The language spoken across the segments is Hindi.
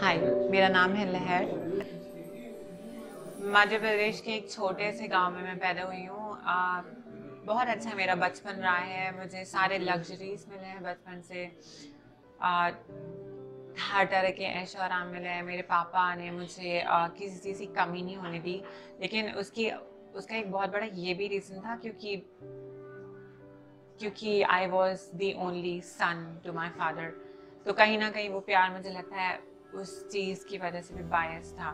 हाय, मेरा नाम है लहर। मध्य प्रदेश के एक छोटे से गांव में मैं पैदा हुई हूँ। बहुत अच्छा मेरा बचपन रहा है। मुझे सारे लग्जरीज मिले हैं बचपन से। आ, हर तरह के ऐशो आराम मिले हैं। मेरे पापा ने मुझे किसी चीज़ की कमी नहीं होने दी। लेकिन उसका एक बहुत बड़ा ये भी रीज़न था क्योंकि क्योंकि I was the only son to my father. तो कहीं ना कहीं वो प्यार मुझे लगता है उस चीज़ की वजह से भी बायस था।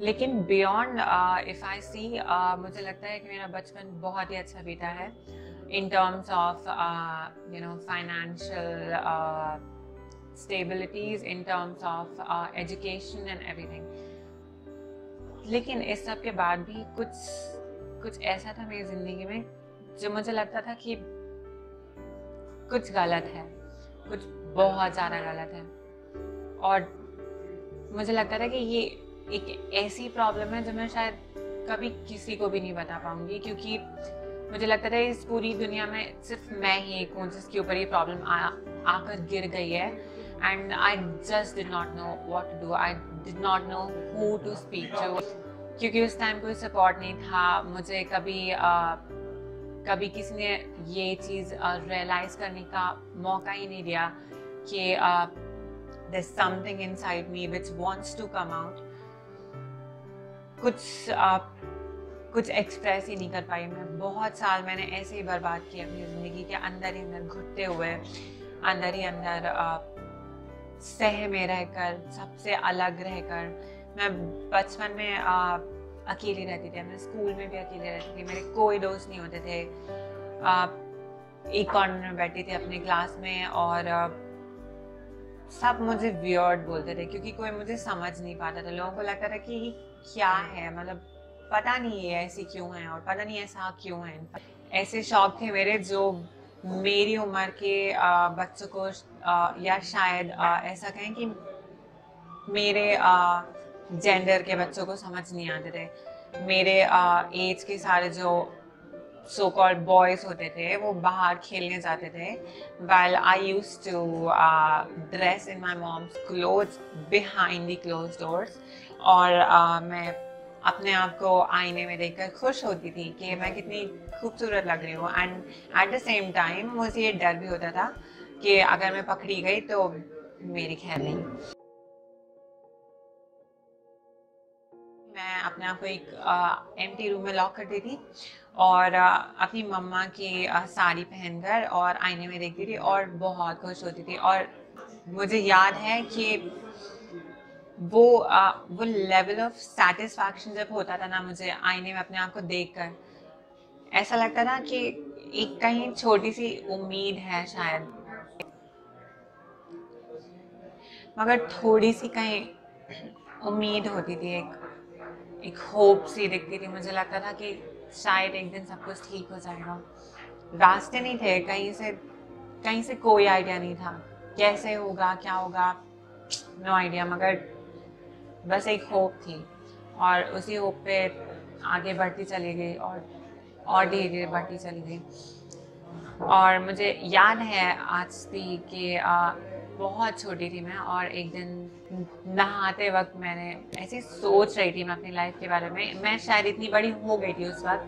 लेकिन बियॉन्ड इफ आई सी मुझे लगता है कि मेरा बचपन बहुत ही अच्छा बीता है in terms of financial stabilities, in terms of education and everything. लेकिन इस सब के बाद भी कुछ कुछ ऐसा था मेरी जिंदगी में जो मुझे लगता था कि कुछ गलत है, कुछ बहुत ज़्यादा गलत है। और मुझे लगता था कि ये एक ऐसी प्रॉब्लम है जो मैं शायद कभी किसी को भी नहीं बता पाऊंगी, क्योंकि मुझे लगता था इस पूरी दुनिया में सिर्फ मैं ही एक हूँ जिसके ऊपर ये प्रॉब्लम आकर गिर गई है। And I just did not know what to do. I did not know who to speak to, क्योंकि उस टाइम कोई सपोर्ट नहीं था मुझे। कभी किसी ने ये चीज़ रियलाइज करने का मौका ही नहीं दिया कि there's something inside me which wants to come out। कुछ एक्सप्रेस ही नहीं कर पाई मैं। बहुत साल मैंने ऐसे ही बर्बाद किए अपनी ज़िंदगी के अंदर ही अंदर घुटते हुए, अंदर ही अंदर सह में रहकर, सबसे अलग रहकर। मैं बचपन में अकेली रहती थी। मैं स्कूल में भी अकेली रहती थी। मेरे कोई दोस्त नहीं होते थे। एक कॉर्नर में बैठी थी अपने क्लास में और सब मुझे वियर्ड बोलते थे क्योंकि कोई मुझे समझ नहीं पाता था। लोगों को लगता था कि ये क्या है, मतलब पता नहीं ये ऐसी क्यों है और पता नहीं ऐसा क्यों है। ऐसे शौक थे मेरे जो मेरी उम्र के बच्चों को या शायद ऐसा कहें कि मेरे जेंडर के बच्चों को समझ नहीं आते थे। मेरे एज के सारे जो सो कॉल्ड बॉयज होते थे वो बाहर खेलने जाते थे, while I used to dress in my mom's clothes behind the closed doors। और मैं अपने आप को आईने में देखकर खुश होती थी कि मैं कितनी खूबसूरत लग रही हूँ। And at the same time मुझे ये डर भी होता था कि अगर मैं पकड़ी गई तो मेरी खैर नहीं। मैं अपने आप को एक एम्प्टी रूम में लॉक कर देती और अपनी मम्मा की साड़ी पहनकर और आईने में देखती थी और बहुत खुश होती थी। और मुझे याद है कि वो लेवल ऑफ सेटिस्फैक्शन जब होता था ना मुझे आईने में अपने आप को देखकर, ऐसा लगता था कि एक कहीं छोटी सी उम्मीद है शायद, मगर थोड़ी सी कहीं उम्मीद होती थी। एक होप सी दिखती थी। मुझे लगता था कि शायद एक दिन सब कुछ ठीक हो जाएगा। रास्ते नहीं थे, कहीं से कोई आइडिया नहीं था कैसे होगा क्या होगा, नो आइडिया। मगर बस एक होप थी और उसी होप पे आगे बढ़ती चली गई और धीरे धीरे बढ़ती चली गई। और मुझे याद है आज भी कि बहुत छोटी थी मैं और एक दिन नहाते वक्त मैंने ऐसी सोच रही थी मैं अपनी लाइफ के बारे में। मैं शायद इतनी बड़ी हो गई थी उस वक्त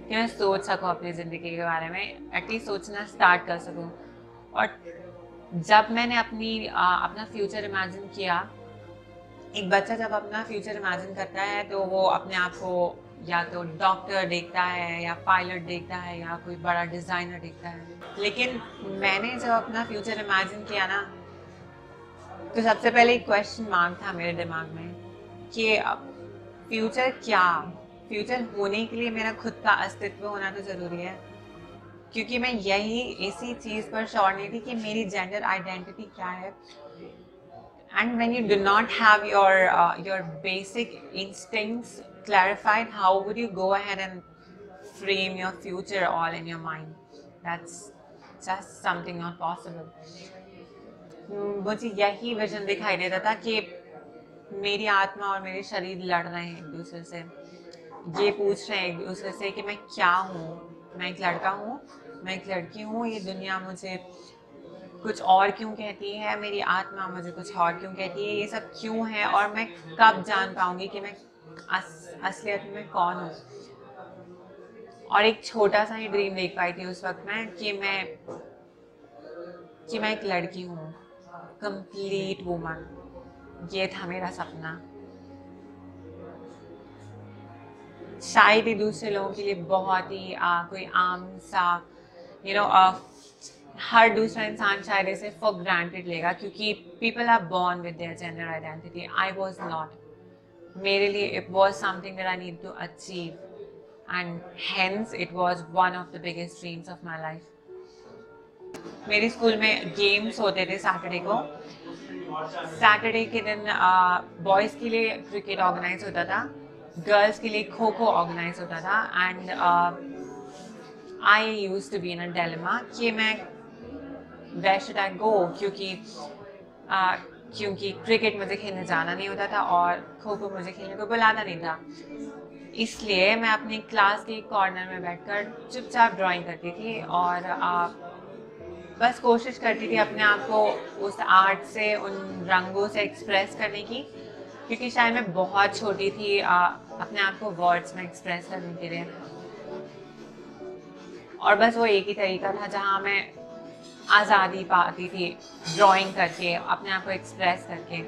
कि मैं सोच सकूं अपनी ज़िंदगी के बारे में, एटलीस्ट सोचना स्टार्ट कर सकूं। और जब मैंने अपना फ्यूचर इमेजिन किया, एक बच्चा जब अपना फ्यूचर इमेजिन करता है तो वो अपने आप को या तो डॉक्टर देखता है या पायलट देखता है या कोई बड़ा डिज़ाइनर देखता है। लेकिन मैंने जब अपना फ्यूचर इमेजिन किया ना, तो सबसे पहले एक क्वेश्चन मार्क था मेरे दिमाग में कि फ्यूचर क्या, फ्यूचर होने के लिए मेरा खुद का अस्तित्व होना तो ज़रूरी है। क्योंकि मैं इसी चीज़ पर श्योर नहीं थी कि मेरी जेंडर आइडेंटिटी क्या है। And when you do not have your basic instincts clarified, how would you go ahead and frame your future all in your mind? That's just something not possible। मुझे यही विजन दिखाई देता था कि मेरी आत्मा और मेरे शरीर लड़ रहे हैं एक दूसरे से। ये पूछ रहे हैं एक दूसरे से कि मैं क्या हूँ। मैं एक लड़का हूँ, मैं एक लड़की हूँ। ये दुनिया मुझे कुछ और क्यों कहती है, मेरी आत्मा मुझे कुछ और क्यों कहती है, ये सब क्यों है, और मैं कब जान पाऊंगी कि मैं असलियत में कौन हूँ। और एक छोटा सा ही ड्रीम देख पाई थी उस वक्त मैं कि मैं एक लड़की हूँ, कंप्लीट वुमन। ये था मेरा सपना। शायद ही दूसरे लोगों के लिए बहुत ही कोई आम सा हर दूसरा इंसान शायद इसे फॉर ग्रांटेड लेगा, क्योंकि people are born with their gender identity. I was not. मेरे लिए it was something that I need to achieve, and hence it was one of the biggest dreams of my life. मेरे स्कूल में गेम्स होते थे सैटरडे को। सैटरडे के दिन बॉयज़ के लिए क्रिकेट ऑर्गेनाइज होता था, गर्ल्स के लिए खो खो ऑर्गेनाइज होता था। And I use to be in a dilemma कि मैं वेयर शुड आई गो, क्योंकि क्रिकेट मुझे खेलने जाना नहीं होता था और खो खो मुझे खेलने को बुलाना नहीं था। इसलिए मैं अपनी क्लास के कॉर्नर में बैठकर चुपचाप ड्राइंग करती थी और बस कोशिश करती थी अपने आप को उस आर्ट से, उन रंगों से एक्सप्रेस करने की, क्योंकि शायद मैं बहुत छोटी थी अपने आप को वर्ड्स में एक्सप्रेस करने के लिए। और बस वो एक ही तरीका था जहाँ मैं आज़ादी पाती थी, ड्राइंग करके, अपने आप को एक्सप्रेस करके,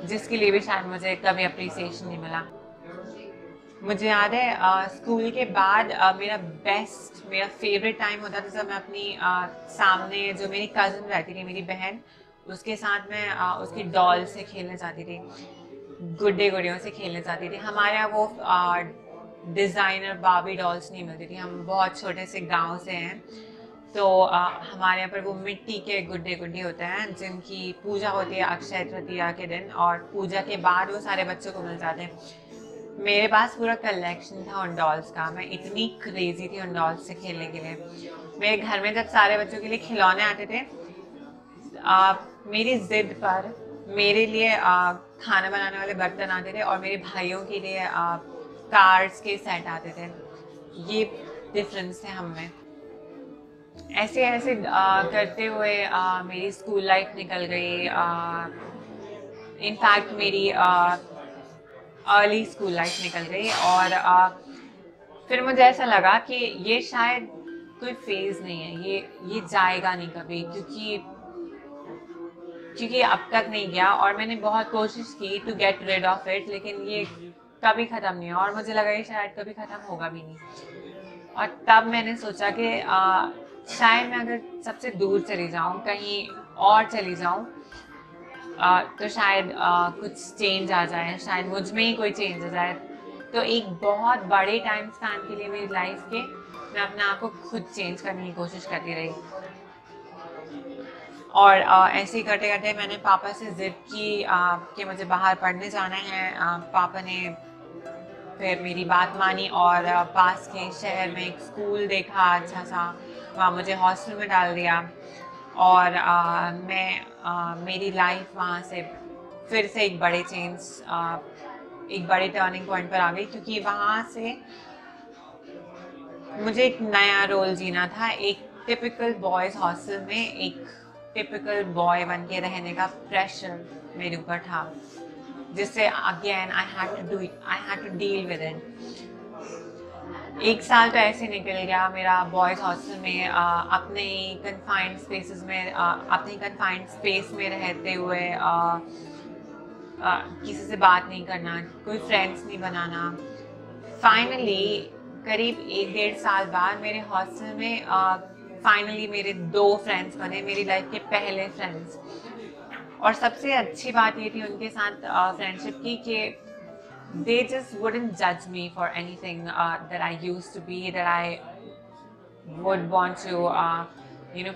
जिसके लिए भी शायद मुझे कभी अप्रिसिएशन नहीं मिला। मुझे याद है स्कूल के बाद मेरा फेवरेट टाइम होता था जब मैं अपनी सामने जो मेरी कज़न रहती थी, मेरी बहन, उसके साथ मैं उसकी डॉल से खेलने जाती थी, गुड्डे गुड़ियों से खेलने जाती थी। हमारे यहाँ वो डिज़ाइनर बार्बी डॉल्स नहीं मिलती थी, हम बहुत छोटे से गांव से हैं, तो हमारे यहाँ पर वो मिट्टी के गुड्डे गुड्डी होते हैं जिनकी पूजा होती है अक्षय तृतीया के दिन, और पूजा के बाद वो सारे बच्चों को मिल जाते हैं। मेरे पास पूरा कलेक्शन था उन डॉल्स का। मैं इतनी क्रेजी थी उन डॉल्स से खेलने के लिए। मेरे घर में जब सारे बच्चों के लिए खिलौने आते थे, मेरी जिद पर मेरे लिए खाना बनाने वाले बर्तन आते थे और मेरे भाइयों के लिए कार्ड्स के सेट आते थे। ये डिफरेंस थे हम में। ऐसे ऐसे करते हुए मेरी स्कूल लाइफ निकल गई। इनफैक्ट मेरी अर्ली स्कूल लाइफ निकल गई और फिर मुझे ऐसा लगा कि ये शायद कोई फेज नहीं है, ये जाएगा नहीं कभी, क्योंकि अब तक नहीं गया और मैंने बहुत कोशिश की to get rid of it, लेकिन ये कभी ख़त्म नहीं हुआ और मुझे लगा ये शायद कभी ख़त्म होगा भी नहीं। और तब मैंने सोचा कि शायद मैं अगर सबसे दूर चली जाऊँ, कहीं और चली जाऊँ, तो शायद कुछ चेंज आ जाए, शायद मुझ में ही कोई चेंज आ जाए। तो एक बहुत बड़े टाइम स्पैन के लिए मेरी लाइफ के मैं अपने आप को खुद चेंज करने की कोशिश करती रही। और ऐसे ही करते करते मैंने पापा से ज़िद की कि मुझे बाहर पढ़ने जाना है। पापा ने फिर मेरी बात मानी और पास के शहर में एक स्कूल देखा अच्छा सा, वहाँ मुझे हॉस्टल में डाल दिया। और मेरी लाइफ वहाँ से फिर से एक बड़े टर्निंग पॉइंट पर आ गई, क्योंकि वहाँ से मुझे एक नया रोल जीना था। एक टिपिकल बॉयज़ हॉस्टल में एक टिपिकल बॉय बन के रहने का प्रेशर मेरे ऊपर था, जिससे again I had to deal with it. एक साल तो ऐसे निकल गया मेरा बॉयज़ हॉस्टल में, अपने ही कन्फाइंड स्पेस में रहते हुए, किसी से बात नहीं करना, कोई फ्रेंड्स नहीं बनाना। फाइनली करीब 1-1.5 साल बाद मेरे हॉस्टल में फाइनली मेरे 2 फ्रेंड्स बने, मेरी लाइफ के पहले फ्रेंड्स। और सबसे अच्छी बात ये थी उनके साथ फ्रेंडशिप की कि they just wouldn't judge me for anything that I used to be, that I would want to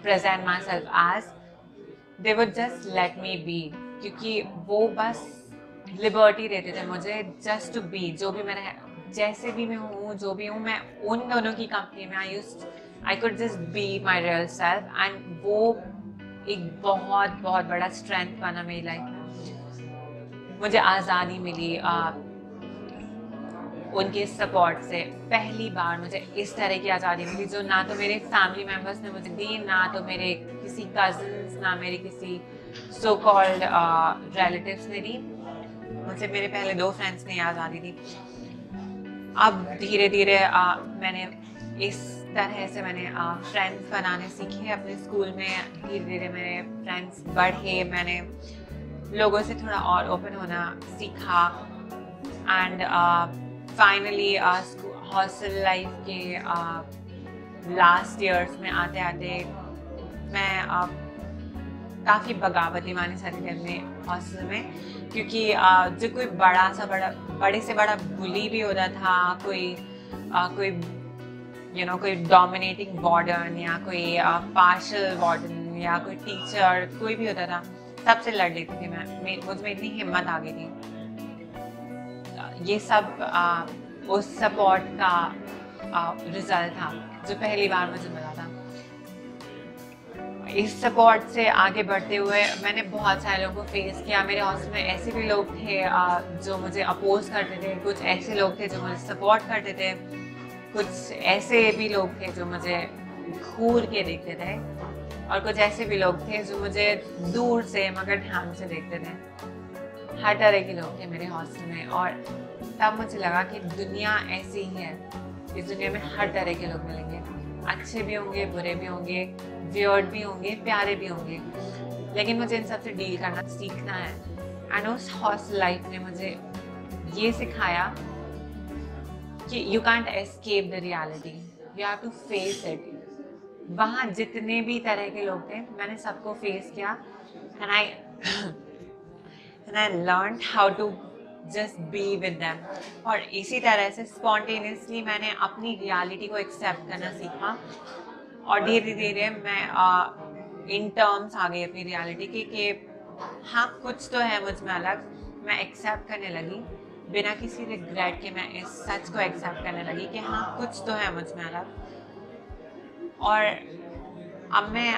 present myself as. They would just let me be, क्योंकि वो बस लिबर्टी देते थे मुझे just to be, जैसे भी मैं हूँ, जो भी हूँ, मैं उन दोनों की कंपनी में I could just be my real self, and वो एक बहुत बहुत बड़ा स्ट्रेंथ बना मेरी लाइफ में। मुझे आज़ादी मिली उनके सपोर्ट से पहली बार मुझे इस तरह की आज़ादी मिली जो ना तो मेरे फैमिली मेम्बर्स ने मुझे दी, ना तो मेरे किसी कज़न्स, ना मेरे किसी सो कॉल्ड रिलेटिव्स ने दी। मुझे मेरे पहले 2 फ्रेंड्स ने आज़ादी दी। अब धीरे धीरे मैंने इस तरह से मैंने फ्रेंड्स बनाने सीखे अपने स्कूल में। धीरे धीरे मेरे फ्रेंड्स बढ़े, मैंने लोगों से थोड़ा और ओपन होना सीखा। एंड फाइनली हॉस्टल लाइफ के लास्ट ईयर्स में आते आते मैं काफ़ी बगावती मानी जाती थी अपने हॉस्टल में, क्योंकि जो कोई बड़े से बड़ा बुली भी होता था, कोई कोई डोमिनेटिंग वार्डन या कोई पार्शल वार्डन या कोई टीचर, कोई भी होता था, सबसे लड़ लेती थी मैं। मुझ में इतनी हिम्मत आ गई थी। ये सब उस सपोर्ट का रिजल्ट था जो पहली बार मुझे मिला था। इस सपोर्ट से आगे बढ़ते हुए मैंने बहुत सारे लोगों को फेस किया। मेरे हॉस्टल में ऐसे भी लोग थे जो मुझे अपोज करते थे, कुछ ऐसे लोग थे जो मुझे सपोर्ट करते थे, कुछ ऐसे भी लोग थे जो मुझे घूर के देखते थे, और कुछ ऐसे भी लोग थे जो मुझे दूर से मगर ध्यान से देखते थे। हर तरह के लोग थे मेरे हॉस्टल में, और तब मुझे लगा कि दुनिया ऐसी ही है। इस दुनिया में हर तरह के लोग मिलेंगे, अच्छे भी होंगे, बुरे भी होंगे, वियर्ड भी होंगे, प्यारे भी होंगे, लेकिन मुझे इन सब से डील करना सीखना है। एंड उस हॉस्टल लाइफ ने मुझे ये सिखाया कि you can't escape the reality, you have to face it. वहाँ जितने भी तरह के लोग थे मैंने सबको फेस किया, and I learn how to just be with them. और इसी तरह से स्पॉन्टेनियसली मैंने अपनी रियलिटी को एक्सेप्ट करना सीखा, और धीरे धीरे मैं इन टर्म्स आ गई अपनी रियलिटी की कि हाँ, कुछ तो है मुझ में अलग। मैं एक्सेप्ट करने लगी बिना किसी रिग्रेट के। मैं इस सच को एक्सेप्ट करने लगी कि हाँ, कुछ तो है मुझ में अलग। और अब मैं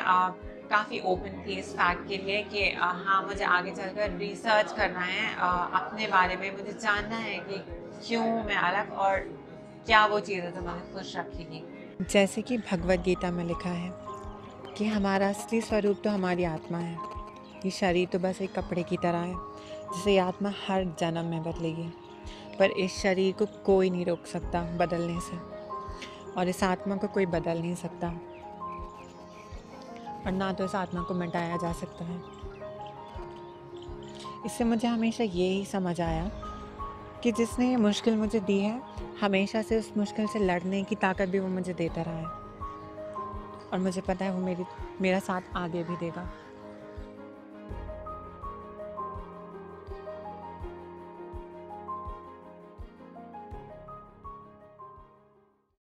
काफ़ी ओपन थी इस फैक्ट के लिए कि हाँ, मुझे आगे चलकर रिसर्च करना है अपने बारे में। मुझे जानना है कि क्यों मैं अलग, और क्या वो चीज़ें जो मुझे खुश रखेगी। जैसे कि भगवद गीता में लिखा है कि हमारा असली स्वरूप तो हमारी आत्मा है, ये शरीर तो बस एक कपड़े की तरह है जिसे ये आत्मा हर जन्म में बदलेगी। पर इस शरीर को कोई नहीं रोक सकता बदलने से, और इस आत्मा को कोई बदल नहीं सकता, और ना तो इस आत्मा को मिटाया जा सकता है। इससे मुझे हमेशा ये ही समझ आया कि जिसने ये मुश्किल मुझे दी है, हमेशा से उस मुश्किल से लड़ने की ताकत भी वो मुझे देता रहा है, और मुझे पता है वो मेरा साथ आगे भी देगा।